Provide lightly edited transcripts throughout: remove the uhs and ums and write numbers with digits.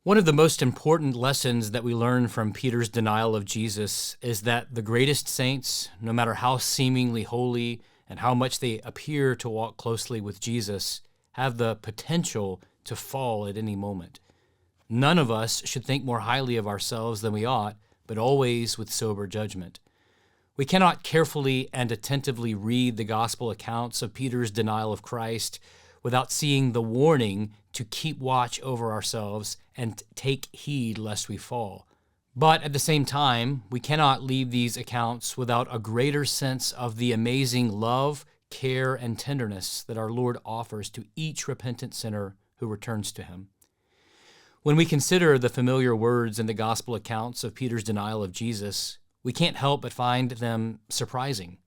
One of the most important lessons that we learn from Peter's denial of Jesus is that the greatest saints, no matter how seemingly holy and how much they appear to walk closely with Jesus, have the potential to fall at any moment. None of us should think more highly of ourselves than we ought, but always with sober judgment. We cannot carefully and attentively read the gospel accounts of Peter's denial of Christ without seeing the warning to keep watch over ourselves and take heed lest we fall. But at the same time, we cannot leave these accounts without a greater sense of the amazing love, care, and tenderness that our Lord offers to each repentant sinner who returns to him. When we consider the familiar words in the gospel accounts of Peter's denial of Jesus, we can't help but find them surprising.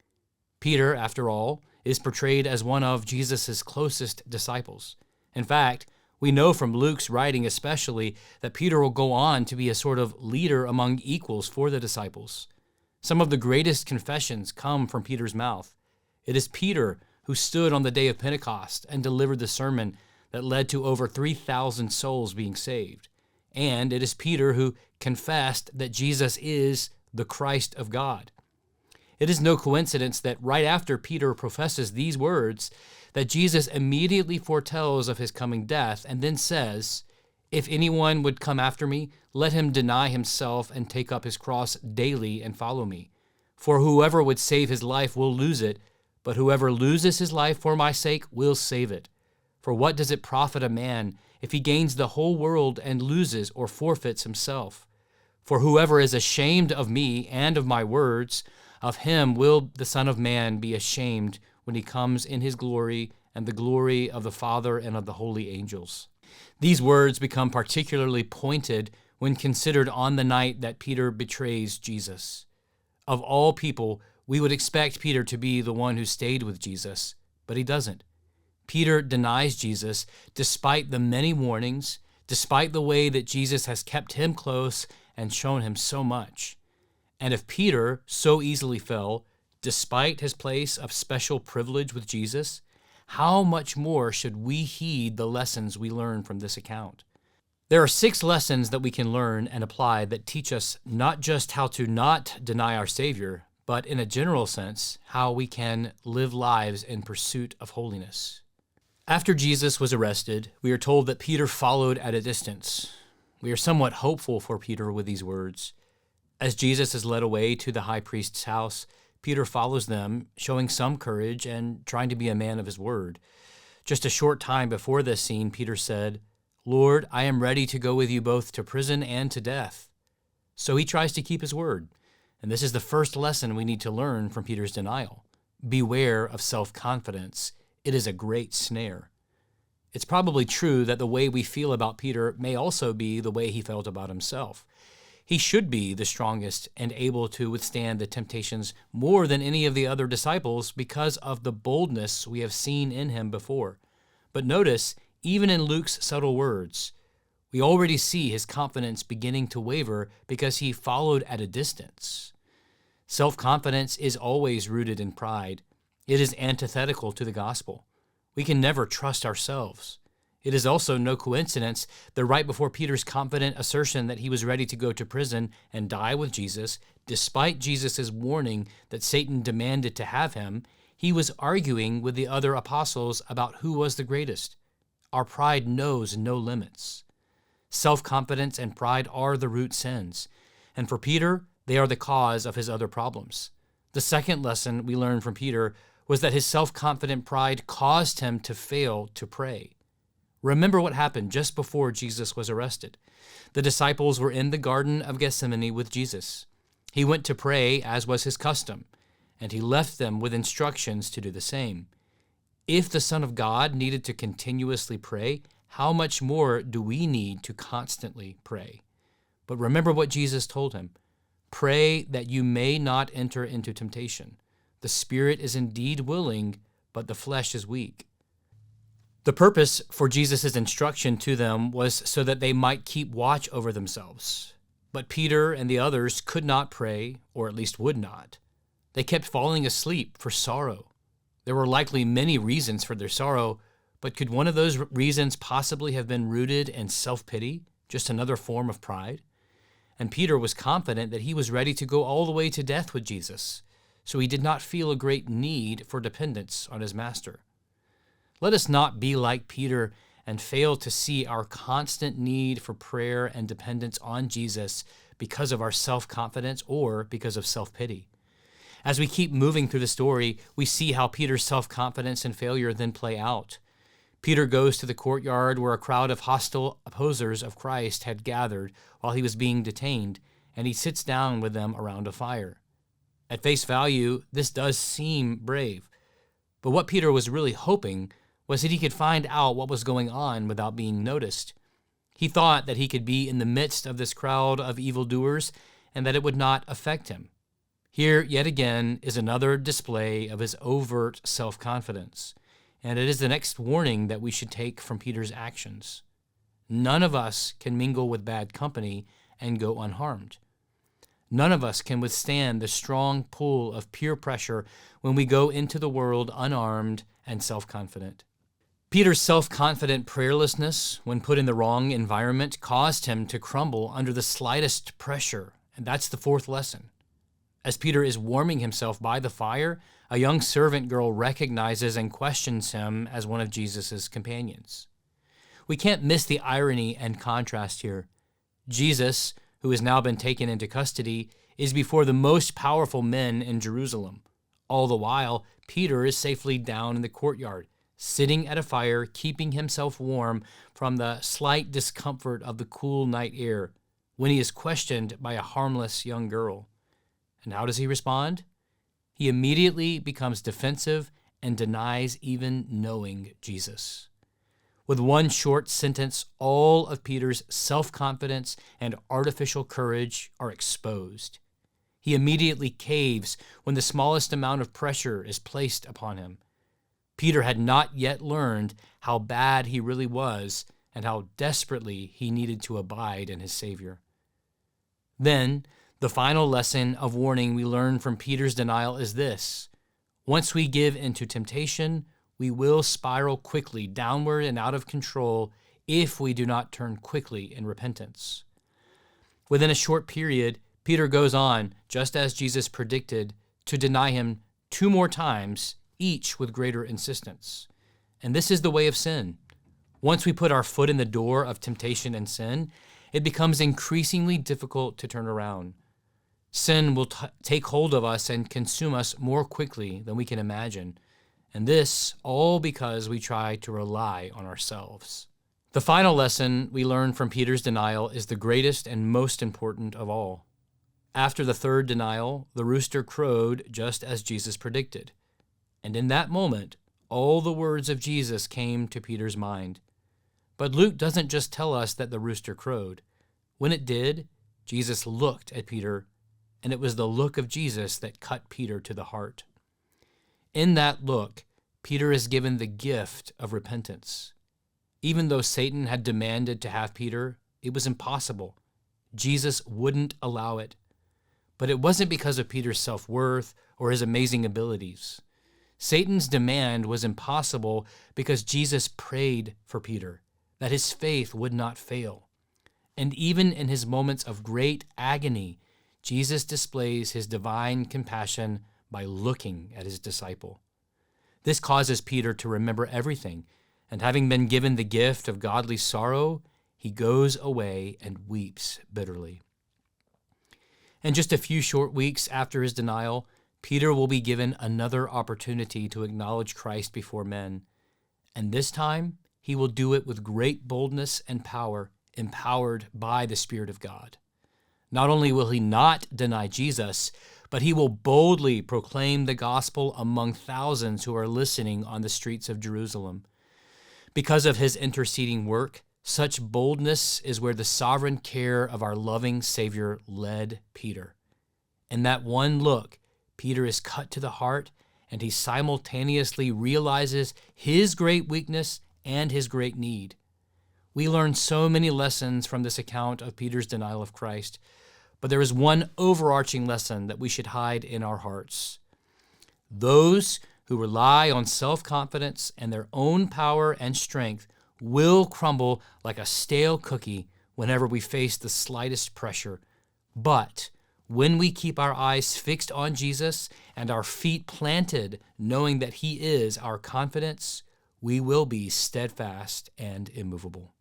Peter, after all, is portrayed as one of Jesus' closest disciples. In fact, we know from Luke's writing especially that Peter will go on to be a sort of leader among equals for the disciples. Some of the greatest confessions come from Peter's mouth. It is Peter who stood on the day of Pentecost and delivered the sermon that led to over 3,000 souls being saved. And it is Peter who confessed that Jesus is the Christ of God. It is no coincidence that right after Peter professes these words, that Jesus immediately foretells of his coming death and then says, "If anyone would come after me, let him deny himself and take up his cross daily and follow me. For whoever would save his life will lose it, but whoever loses his life for my sake will save it. For what does it profit a man if he gains the whole world and loses or forfeits himself? For whoever is ashamed of me and of my words, of him will the Son of Man be ashamed when he comes in his glory and the glory of the Father and of the holy angels." These words become particularly pointed when considered on the night that Peter betrays Jesus. Of all people, we would expect Peter to be the one who stayed with Jesus, but he doesn't. Peter denies Jesus despite the many warnings, despite the way that Jesus has kept him close and shown him so much. And if Peter so easily fell, despite his place of special privilege with Jesus, how much more should we heed the lessons we learn from this account? There are 6 lessons that we can learn and apply that teach us not just how to not deny our Savior, but in a general sense, how we can live lives in pursuit of holiness. After Jesus was arrested, we are told that Peter followed at a distance. We are somewhat hopeful for Peter with these words. As Jesus is led away to the high priest's house, Peter follows them, showing some courage and trying to be a man of his word. Just a short time before this scene, Peter said, "Lord, I am ready to go with you both to prison and to death." So he tries to keep his word. And this is the first lesson we need to learn from Peter's denial. Beware of self-confidence. It is a great snare. It's probably true that the way we feel about Peter may also be the way he felt about himself. He should be the strongest and able to withstand the temptations more than any of the other disciples because of the boldness we have seen in him before. But notice, even in Luke's subtle words, we already see his confidence beginning to waver because he followed at a distance. Self-confidence is always rooted in pride. It is antithetical to the gospel. We can never trust ourselves. It is also no coincidence that right before Peter's confident assertion that he was ready to go to prison and die with Jesus, despite Jesus' warning that Satan demanded to have him, he was arguing with the other apostles about who was the greatest. Our pride knows no limits. Self-confidence and pride are the root sins, and for Peter, they are the cause of his other problems. The second lesson we learned from Peter was that his self-confident pride caused him to fail to pray. Remember what happened just before Jesus was arrested. The disciples were in the Garden of Gethsemane with Jesus. He went to pray as was his custom, and he left them with instructions to do the same. If the Son of God needed to continuously pray, how much more do we need to constantly pray? But remember what Jesus told him. Pray that you may not enter into temptation. The spirit is indeed willing, but the flesh is weak. The purpose for Jesus' instruction to them was so that they might keep watch over themselves. But Peter and the others could not pray, or at least would not. They kept falling asleep for sorrow. There were likely many reasons for their sorrow, but could one of those reasons possibly have been rooted in self-pity, just another form of pride? And Peter was confident that he was ready to go all the way to death with Jesus, so he did not feel a great need for dependence on his master. Let us not be like Peter and fail to see our constant need for prayer and dependence on Jesus because of our self-confidence or because of self-pity. As we keep moving through the story, we see how Peter's self-confidence and failure then play out. Peter goes to the courtyard where a crowd of hostile opposers of Christ had gathered while he was being detained, and he sits down with them around a fire. At face value, this does seem brave, but what Peter was really hoping was that he could find out what was going on without being noticed. He thought that he could be in the midst of this crowd of evildoers and that it would not affect him. Here, yet again, is another display of his overt self-confidence, and it is the next warning that we should take from Peter's actions. None of us can mingle with bad company and go unharmed. None of us can withstand the strong pull of peer pressure when we go into the world unarmed and self-confident. Peter's self-confident prayerlessness, when put in the wrong environment, caused him to crumble under the slightest pressure, and that's the fourth lesson. As Peter is warming himself by the fire, a young servant girl recognizes and questions him as one of Jesus' companions. We can't miss the irony and contrast here. Jesus, who has now been taken into custody, is before the most powerful men in Jerusalem. All the while, Peter is safely down in the courtyard, sitting at a fire, keeping himself warm from the slight discomfort of the cool night air, when he is questioned by a harmless young girl. And how does he respond? He immediately becomes defensive and denies even knowing Jesus. With one short sentence, all of Peter's self-confidence and artificial courage are exposed. He immediately caves when the smallest amount of pressure is placed upon him. Peter had not yet learned how bad he really was and how desperately he needed to abide in his Savior. Then, the final lesson of warning we learn from Peter's denial is this: once we give into temptation, we will spiral quickly downward and out of control if we do not turn quickly in repentance. Within a short period, Peter goes on, just as Jesus predicted, to deny him 2 more times, each with greater insistence. And this is the way of sin. Once we put our foot in the door of temptation and sin, it becomes increasingly difficult to turn around. Sin will take hold of us and consume us more quickly than we can imagine. And this all because we try to rely on ourselves. The final lesson we learn from Peter's denial is the greatest and most important of all. After the third denial, the rooster crowed just as Jesus predicted. And in that moment, all the words of Jesus came to Peter's mind. But Luke doesn't just tell us that the rooster crowed. When it did, Jesus looked at Peter, and it was the look of Jesus that cut Peter to the heart. In that look, Peter is given the gift of repentance. Even though Satan had demanded to have Peter, it was impossible. Jesus wouldn't allow it. But it wasn't because of Peter's self-worth or his amazing abilities. Satan's demand was impossible because Jesus prayed for Peter, that his faith would not fail. And even in his moments of great agony, Jesus displays his divine compassion by looking at his disciple. This causes Peter to remember everything, and having been given the gift of godly sorrow, he goes away and weeps bitterly. And just a few short weeks after his denial, Peter will be given another opportunity to acknowledge Christ before men. And this time, he will do it with great boldness and power, empowered by the Spirit of God. Not only will he not deny Jesus, but he will boldly proclaim the gospel among thousands who are listening on the streets of Jerusalem. Because of his interceding work, such boldness is where the sovereign care of our loving Savior led Peter. In that one look, Peter is cut to the heart, and he simultaneously realizes his great weakness and his great need. We learn so many lessons from this account of Peter's denial of Christ, but there is one overarching lesson that we should hide in our hearts. Those who rely on self-confidence and their own power and strength will crumble like a stale cookie whenever we face the slightest pressure. But when we keep our eyes fixed on Jesus and our feet planted, knowing that he is our confidence, we will be steadfast and immovable.